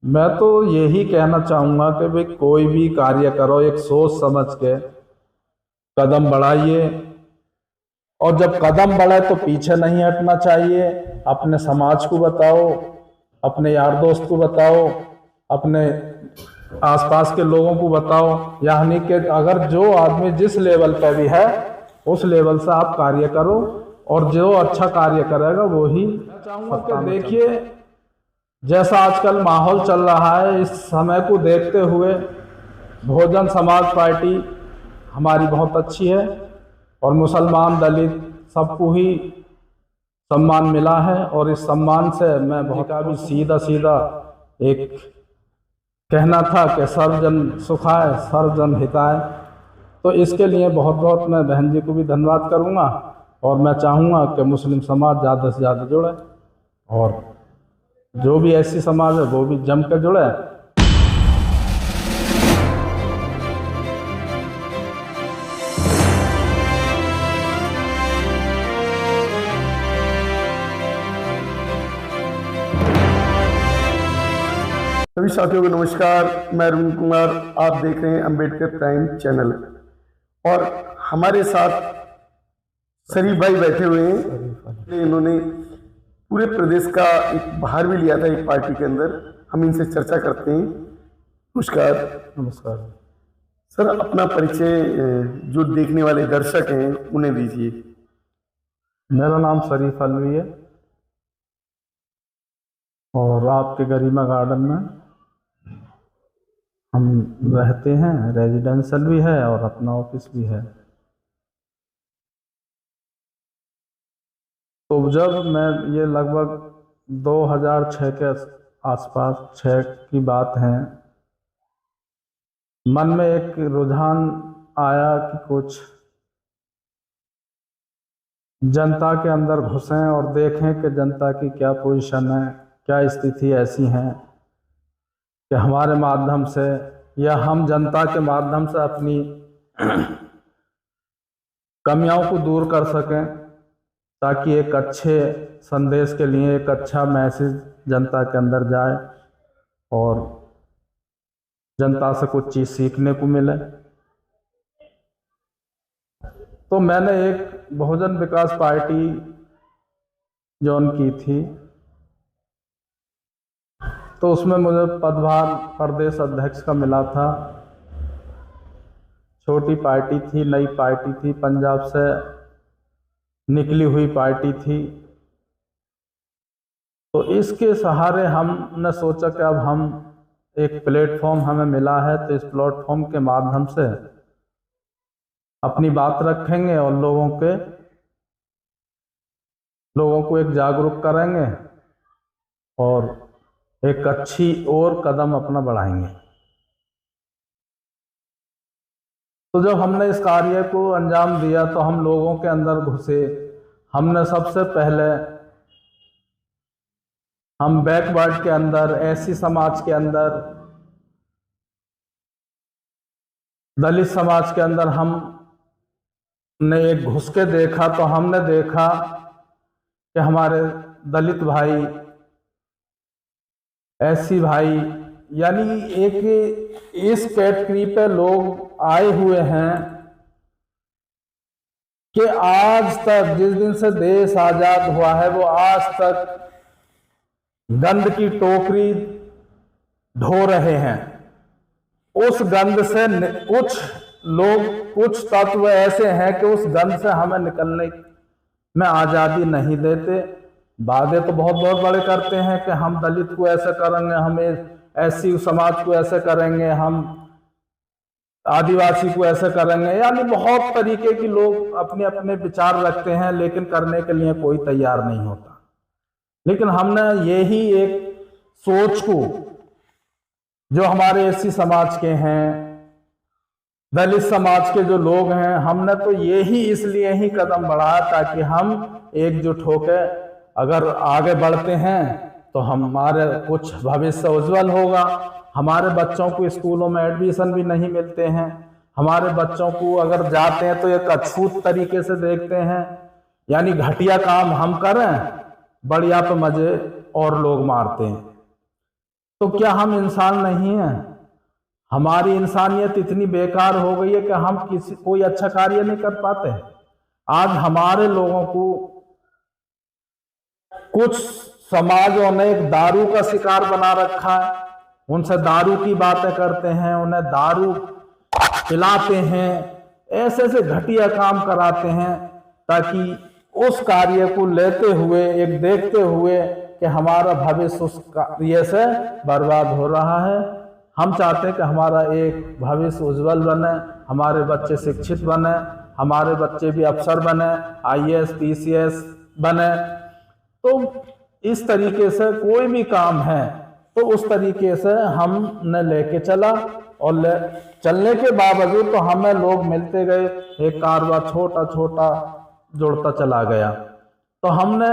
मैं तो यही कहना चाहूँगा कि भाई कोई भी कार्य करो एक सोच समझ के कदम बढ़ाइए। और जब कदम बढ़े तो पीछे नहीं हटना चाहिए। अपने समाज को बताओ, अपने यार दोस्त को बताओ, अपने आसपास के लोगों को बताओ। यानी कि अगर जो आदमी जिस लेवल पे भी है उस लेवल से आप कार्य करो, और जो अच्छा कार्य करेगा वो ही चाहूँगा कि देखिए जैसा आजकल माहौल चल रहा है, इस समय को देखते हुए बहुजन समाज पार्टी हमारी बहुत अच्छी है, और मुसलमान दलित सबको ही सम्मान मिला है। और इस सम्मान से मैं बहुत का भी सीधा सीधा एक कहना था कि सर्वजन सुखाय सर्वजन हिताय। तो इसके लिए बहुत बहुत मैं बहन जी को भी धन्यवाद करूँगा, और मैं चाहूँगा कि मुस्लिम समाज ज़्यादा से ज़्यादा जुड़े, और जो भी ऐसी समाज है वो भी जम के जुड़े। सभी साथियों को नमस्कार। मैं अरुण कुमार, आप देख रहे हैं अंबेडकर प्राइम चैनल। और हमारे साथ शरीफ भाई बैठे हुए हैं। इन्होंने पूरे प्रदेश का एक बाहर भी लिया था एक पार्टी के अंदर। हम इनसे चर्चा करते हैं। नमस्कार। नमस्कार सर, अपना परिचय जो देखने वाले दर्शक हैं उन्हें दीजिए। मेरा नाम शरीफ अलवी है, और आपके गरिमा गार्डन में हम रहते हैं। रेजिडेंशियल भी है और अपना ऑफिस भी है। तो जब मैं ये लगभग 2006 के आसपास 6 की बात है, मन में एक रुझान आया कि कुछ जनता के अंदर घुसें और देखें कि जनता की क्या पोजीशन है, क्या स्थिति ऐसी है कि हमारे माध्यम से या हम जनता के माध्यम से अपनी कमियों को दूर कर सकें, ताकि एक अच्छे संदेश के लिए एक अच्छा मैसेज जनता के अंदर जाए और जनता से कुछ चीज़ सीखने को मिले। तो मैंने एक बहुजन विकास पार्टी जॉइन की थी, तो उसमें मुझे पदभार प्रदेश अध्यक्ष का मिला था। छोटी पार्टी थी, नई पार्टी थी, पंजाब से निकली हुई पार्टी थी। तो इसके सहारे हमने सोचा कि अब हम एक प्लेटफॉर्म हमें मिला है, तो इस प्लेटफॉर्म के माध्यम से अपनी बात रखेंगे और लोगों को एक जागरूक करेंगे और एक अच्छी और कदम अपना बढ़ाएंगे। तो जब हमने इस कार्य को अंजाम दिया तो हम लोगों के अंदर घुसे। हमने सबसे पहले हम बैकवर्ड के अंदर, एससी समाज के अंदर, दलित समाज के अंदर हमने एक घुस के देखा। तो हमने देखा कि हमारे दलित भाई, एससी भाई, यानी एक इस कैटेगरी पे लोग आए हुए हैं कि आज तक, जिस दिन से देश आजाद हुआ है, वो आज तक गंद की टोकरी ढो रहे हैं। उस गंद से कुछ लोग, कुछ तत्व ऐसे हैं कि उस गंद से हमें निकलने में आज़ादी नहीं देते। वादे तो बहुत बहुत बड़े करते हैं कि हम दलित को ऐसे करेंगे, हमें एससी समाज को ऐसे करेंगे, हम आदिवासी को ऐसे करेंगे, यानी बहुत तरीके की लोग अपने अपने विचार रखते हैं, लेकिन करने के लिए कोई तैयार नहीं होता। लेकिन हमने यही एक सोच को, जो हमारे एससी समाज के हैं, दलित समाज के जो लोग हैं, हमने तो यही इसलिए ही कदम बढ़ाया ताकि हम एकजुट होकर अगर आगे बढ़ते हैं तो हमारे कुछ भविष्य उज्जवल होगा। हमारे बच्चों को स्कूलों में एडमिशन भी नहीं मिलते हैं। हमारे बच्चों को अगर जाते हैं तो एक अछूत तरीके से देखते हैं, यानी घटिया काम हम करें, बढ़िया पे मजे और लोग मारते हैं। तो क्या हम इंसान नहीं हैं? हमारी इंसानियत इतनी बेकार हो गई है कि हम कोई अच्छा कार्य नहीं कर पाते। आज हमारे लोगों को कुछ समाजों ने एक दारू का शिकार बना रखा है, उनसे दारू की बातें करते हैं, उन्हें दारू पिलाते हैं, ऐसे ऐसे घटिया काम कराते हैं ताकि उस कार्य को लेते हुए, एक देखते हुए कि हमारा भविष्य उस कार्य से बर्बाद हो रहा है। हम चाहते हैं कि हमारा एक भविष्य उज्जवल बने, हमारे बच्चे शिक्षित बने, हमारे बच्चे भी अफसर बने, IAS PCS बने। तो इस तरीके से कोई भी काम है तो उस तरीके से हमने लेके चला, और चलने के बावजूद तो हमें लोग मिलते गए, एक कारवा छोटा छोटा जुड़ता चला गया। तो हमने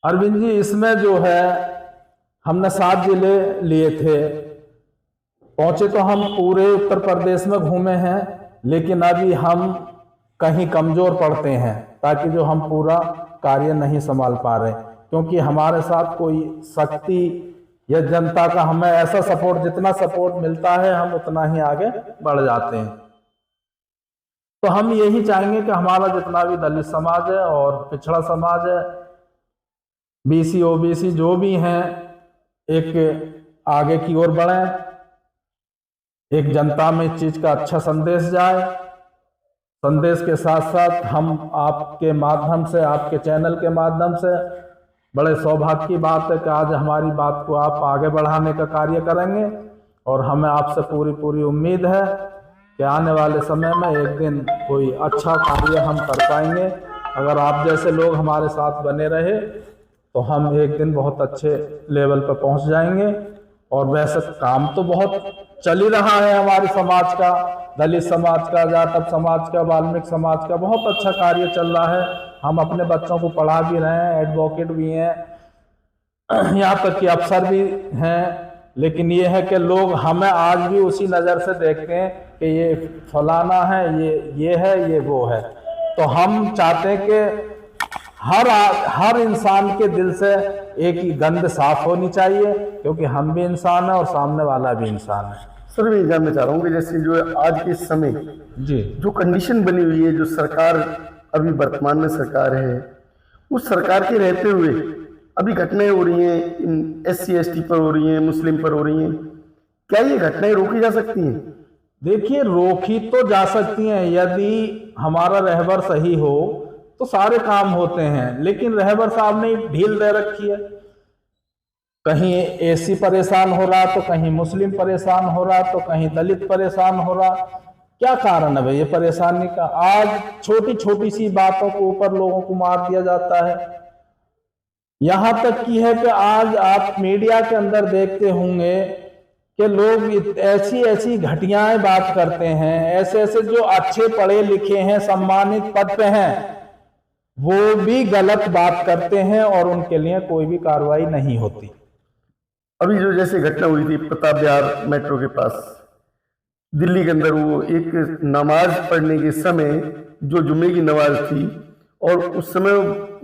अरविंद जी इसमें जो है हमने 7 जिले लिए थे, पहुंचे तो हम पूरे उत्तर प्रदेश में घूमे हैं, लेकिन अभी हम कहीं कमजोर पड़ते हैं ताकि जो हम पूरा कार्य नहीं संभाल पा रहे, क्योंकि हमारे साथ कोई शक्ति या जनता का हमें ऐसा सपोर्ट, जितना सपोर्ट मिलता है हम उतना ही आगे बढ़ जाते हैं। तो हम यही चाहेंगे कि हमारा जितना भी दलित समाज है और पिछड़ा समाज है, BC OBC जो भी हैं, एक आगे की ओर बढ़ें, एक जनता में इस चीज का अच्छा संदेश जाए। संदेश के साथ साथ हम आपके माध्यम से, आपके चैनल के माध्यम से, बड़े सौभाग्य की बात है कि आज हमारी बात को आप आगे बढ़ाने का कार्य करेंगे, और हमें आपसे पूरी उम्मीद है कि आने वाले समय में एक दिन कोई अच्छा कार्य हम कर पाएंगे। अगर आप जैसे लोग हमारे साथ बने रहे तो हम एक दिन बहुत अच्छे लेवल पर पहुंच जाएंगे। और वैसे काम तो बहुत चल ही रहा है हमारे समाज का, दलित समाज का, जाटव समाज का, वाल्मीकि समाज का बहुत अच्छा कार्य चल रहा है। हम अपने बच्चों को पढ़ा भी रहे हैं, एडवोकेट भी हैं, यहाँ तक कि अफसर भी हैं। लेकिन ये है कि लोग हमें आज भी उसी नज़र से देखते हैं कि ये फलाना है, ये है, ये वो है। तो हम चाहते हैं कि हर इंसान के दिल से एक ही गंध साफ होनी चाहिए, क्योंकि हम भी इंसान हैं और सामने वाला भी इंसान है। सर मैं जानना चाह रहा हूँ कि जैसे जो आज के समय जी जो कंडीशन बनी हुई है, जो सरकार अभी वर्तमान में सरकार है, उस सरकार के रहते हुए अभी घटनाएं हो रही हैं, SC ST पर हो रही हैं, मुस्लिम पर हो रही हैं, क्या ये घटनाएं रोकी जा सकती हैं? देखिए, रोकी तो जा सकती हैं, यदि हमारा रहबर सही हो तो सारे काम होते हैं। लेकिन रहबर साहब ने ढील दे रखी है, कहीं SC परेशान हो रहा तो कहीं मुस्लिम परेशान हो रहा तो कहीं दलित परेशान हो रहा। क्या कारण है भाई ये परेशानी का? आज छोटी छोटी सी बातों के ऊपर लोगों को मार दिया जाता है। यहां तक की है कि आज आप मीडिया के अंदर देखते होंगे कि लोग ऐसी ऐसी घटियाएं बात करते हैं, ऐसे ऐसे जो अच्छे पढ़े लिखे हैं, सम्मानित पद पे हैं, वो भी गलत बात करते हैं और उनके लिए कोई भी कार्रवाई नहीं होती। अभी जो जैसे घटना हुई थी प्रताप विहार मेट्रो के पास दिल्ली के अंदर, वो एक नमाज पढ़ने के समय जो जुम्मे की नमाज थी, और उस समय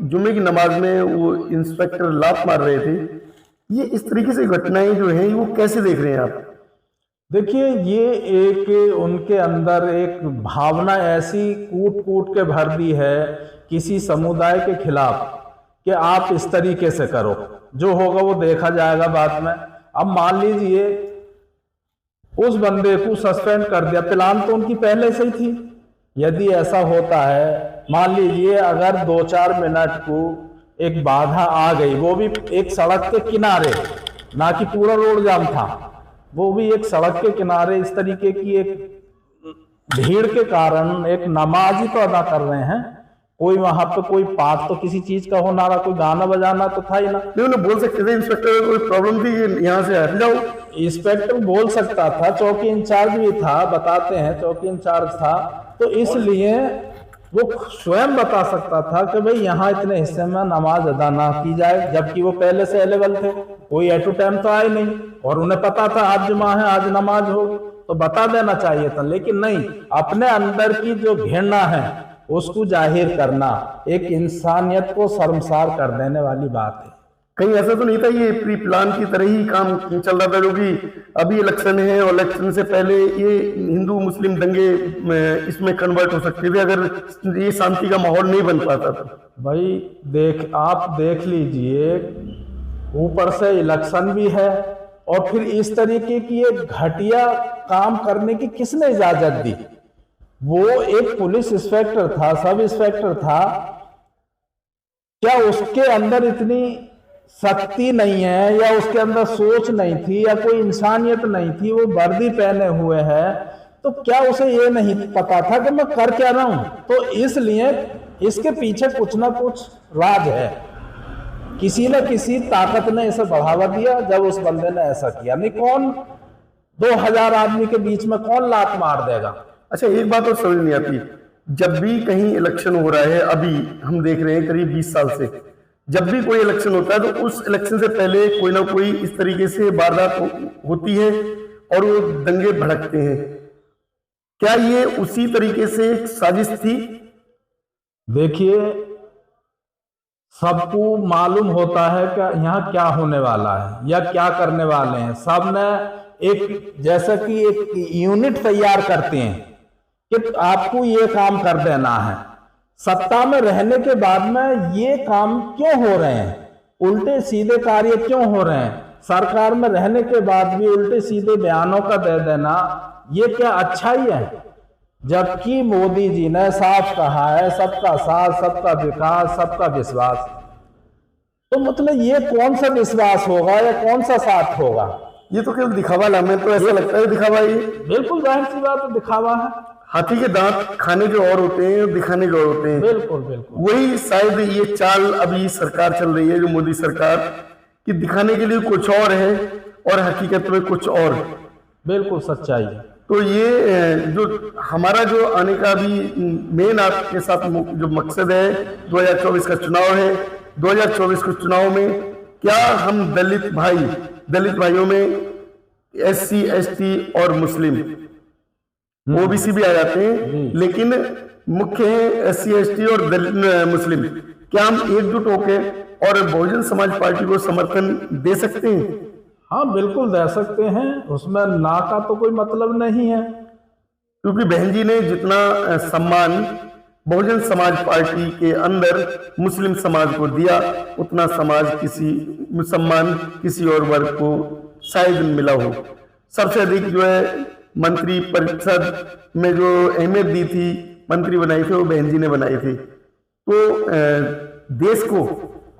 जुम्मे की नमाज में वो इंस्पेक्टर लात मार रहे थे, ये इस तरीके से घटनाएं जो हैं वो कैसे देख रहे हैं आप? देखिए, ये एक उनके अंदर एक भावना ऐसी कूट कूट के भर दी है किसी समुदाय के खिलाफ कि आप इस तरीके से करो, जो होगा वो देखा जाएगा बाद में। अब मान लीजिए उस बंदे को सस्पेंड कर दिया, प्लान तो उनकी पहले से ही थी। यदि ऐसा होता है, मान लीजिए अगर 2-4 मिनट को एक बाधा आ गई, वो भी एक सड़क के किनारे, ना कि पूरा रोड जाम था, वो भी एक सड़क के किनारे, इस तरीके की एक भीड़ के कारण एक नमाज ही तो अदा कर रहे हैं, कोई वहां पे कोई पाठ तो किसी चीज का होना रहा, कोई गाना बजाना तो था ही ना। नहीं, बोल सकते थे इंस्पेक्टर को कोई प्रॉब्लम थी कि यहाँ से हट जाओ? इंस्पेक्टर बोल सकता था, चौकी इंचार्ज भी था, बताते हैं चौकी इंचार्ज था, तो इसलिए वो स्वयं बता सकता था कि भाई यहाँ इतने हिस्से में नमाज अदा ना की जाए, जबकि वो पहले से अवेलेबल थे, कोई एट टू टाइम तो आए नहीं, और उन्हें पता था आज जुमा है, आज नमाज होगी, तो बता देना चाहिए था। लेकिन नहीं, अपने अंदर की जो घृणा है उसको जाहिर करना एक इंसानियत को शर्मसार कर देने वाली बात है। कहीं ऐसा तो नहीं था ये प्री प्लान की तरह ही काम चल रहा था, जो कि अभी इलेक्शन है और इलेक्शन से पहले ये हिंदू मुस्लिम दंगे इसमें कन्वर्ट हो सकते थे अगर ये शांति का माहौल नहीं बन पाता था। भाई आप देख लीजिए, ऊपर से इलेक्शन भी है और फिर इस तरीके की एक घटिया काम करने की किसने इजाजत दी? वो एक पुलिस इंस्पेक्टर था, सब इंस्पेक्टर था, क्या उसके अंदर इतनी शक्ति नहीं है या उसके अंदर सोच नहीं थी या कोई इंसानियत नहीं थी? वो वर्दी पहने हुए है तो क्या उसे ये नहीं पता था कि मैं कर क्या रहा हूं? तो इसलिए इसके पीछे कुछ ना कुछ राज है, किसी न किसी ताकत ने इसे बढ़ावा दिया जब उस बंदे ने ऐसा किया। नहीं, कौन 2000 आदमी के बीच में कौन लात मार देगा? अच्छा, एक बात और समझ नहीं आती, जब भी कहीं इलेक्शन हो रहा है, अभी हम देख रहे हैं करीब 20 साल से, जब भी कोई इलेक्शन होता है तो उस इलेक्शन से पहले कोई ना कोई इस तरीके से वारदात होती है और वो दंगे भड़कते हैं। क्या ये उसी तरीके से एक साजिश थी? देखिए, सबको मालूम होता है कि यहाँ क्या होने वाला है या क्या करने वाले हैं। सब ने एक जैसा कि एक यूनिट तैयार करते हैं कि आपको ये काम कर देना है। सत्ता में रहने के बाद में ये काम क्यों हो रहे हैं? उल्टे सीधे कार्य क्यों हो रहे हैं? सरकार में रहने के बाद भी उल्टे सीधे बयानों का दे देना, ये क्या अच्छा ही है? जबकि मोदी जी ने साफ कहा है सबका साथ, सबका विकास, सबका विश्वास। तो मतलब ये कौन सा विश्वास होगा या कौन सा साथ होगा? ये तो केवल दिखावा ला, मैं तो ऐसा लगता है दिखावा। ये बिल्कुल जाहिर सी बात है, दिखावा है। हाथी के दांत खाने के और होते हैं, दिखाने के और होते हैं। बिल्कुल बिल्कुल वही शायद ये चाल अभी सरकार चल रही है, जो मोदी सरकार, कि दिखाने के लिए कुछ और है और हकीकत में कुछ और। बिल्कुल सच्चाई है। तो ये जो हमारा जो आने का भी मेन आपके साथ जो मकसद है, 2024 का चुनाव है। 2024 के चुनाव में क्या हम दलित भाइयों में SC ST और मुस्लिम, OBC भी आ जाते हैं, लेकिन मुख्य है SC ST और दलित मुस्लिम, क्या हम एकजुट होकर और बहुजन समाज पार्टी को समर्थन दे सकते हैं? हाँ बिल्कुल दे सकते हैं, उसमें ना का तो कोई मतलब नहीं है। क्योंकि बहन जी ने जितना सम्मान बहुजन समाज पार्टी के अंदर मुस्लिम समाज को दिया, उतना सम्मान किसी और वर्ग को शायद मिला हो। सबसे अधिक जो है मंत्री परिषद में जो अहमियत दी थी, मंत्री बनाए थे, वो बहन जी ने बनाए थे। तो देश को,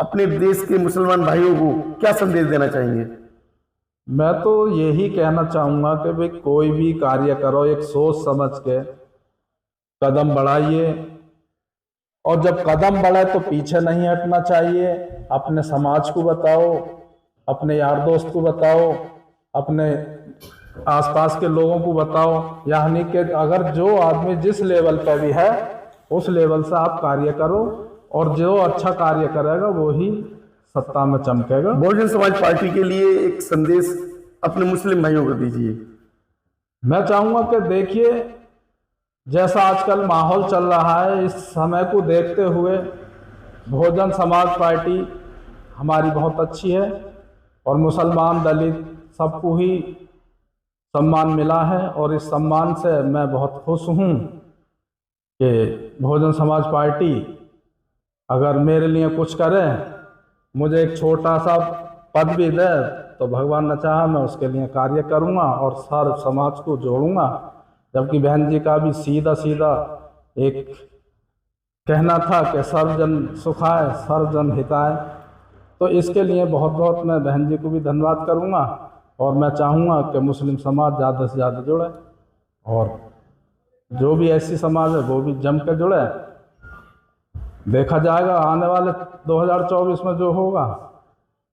अपने देश के मुसलमान भाइयों को क्या संदेश देना चाहेंगे? मैं तो यही कहना चाहूंगा कि भाई कोई भी कार्य करो एक सोच समझ के कदम बढ़ाइए, और जब कदम बढ़े तो पीछे नहीं हटना चाहिए। अपने समाज को बताओ, अपने यार दोस्त को बताओ, अपने आसपास के लोगों को बताओ, यानी कि अगर जो आदमी जिस लेवल पर भी है उस लेवल से आप कार्य करो, और जो अच्छा कार्य करेगा वो ही सत्ता में चमकेगा। बहुजन समाज पार्टी के लिए एक संदेश अपने मुस्लिम भाइयों को दीजिए। मैं चाहूंगा कि देखिए, जैसा आजकल माहौल चल रहा है, इस समय को देखते हुए बहुजन समाज पार्टी हमारी बहुत अच्छी है और मुसलमान दलित सबको ही सम्मान मिला है, और इस सम्मान से मैं बहुत खुश हूँ कि बहुजन समाज पार्टी अगर मेरे लिए कुछ करे, मुझे एक छोटा सा पद भी दे, तो भगवान न चाहा मैं उसके लिए कार्य करूँगा और सर्व समाज को जोड़ूंगा। जबकि बहन जी का भी सीधा सीधा एक कहना था कि सर्वजन सुखाय सर्वजन हिताय, तो इसके लिए बहुत बहुत मैं बहन जी को भी धन्यवाद करूँगा, और मैं चाहूँगा कि मुस्लिम समाज ज़्यादा से ज़्यादा जुड़े, और जो भी ऐसी समाज है वो भी जम के जुड़े। देखा जाएगा आने वाले 2024 में जो होगा,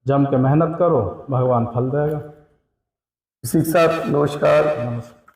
जम के मेहनत करो, भगवान फल देगा। इसी के साथ नमस्कार। नमस्कार।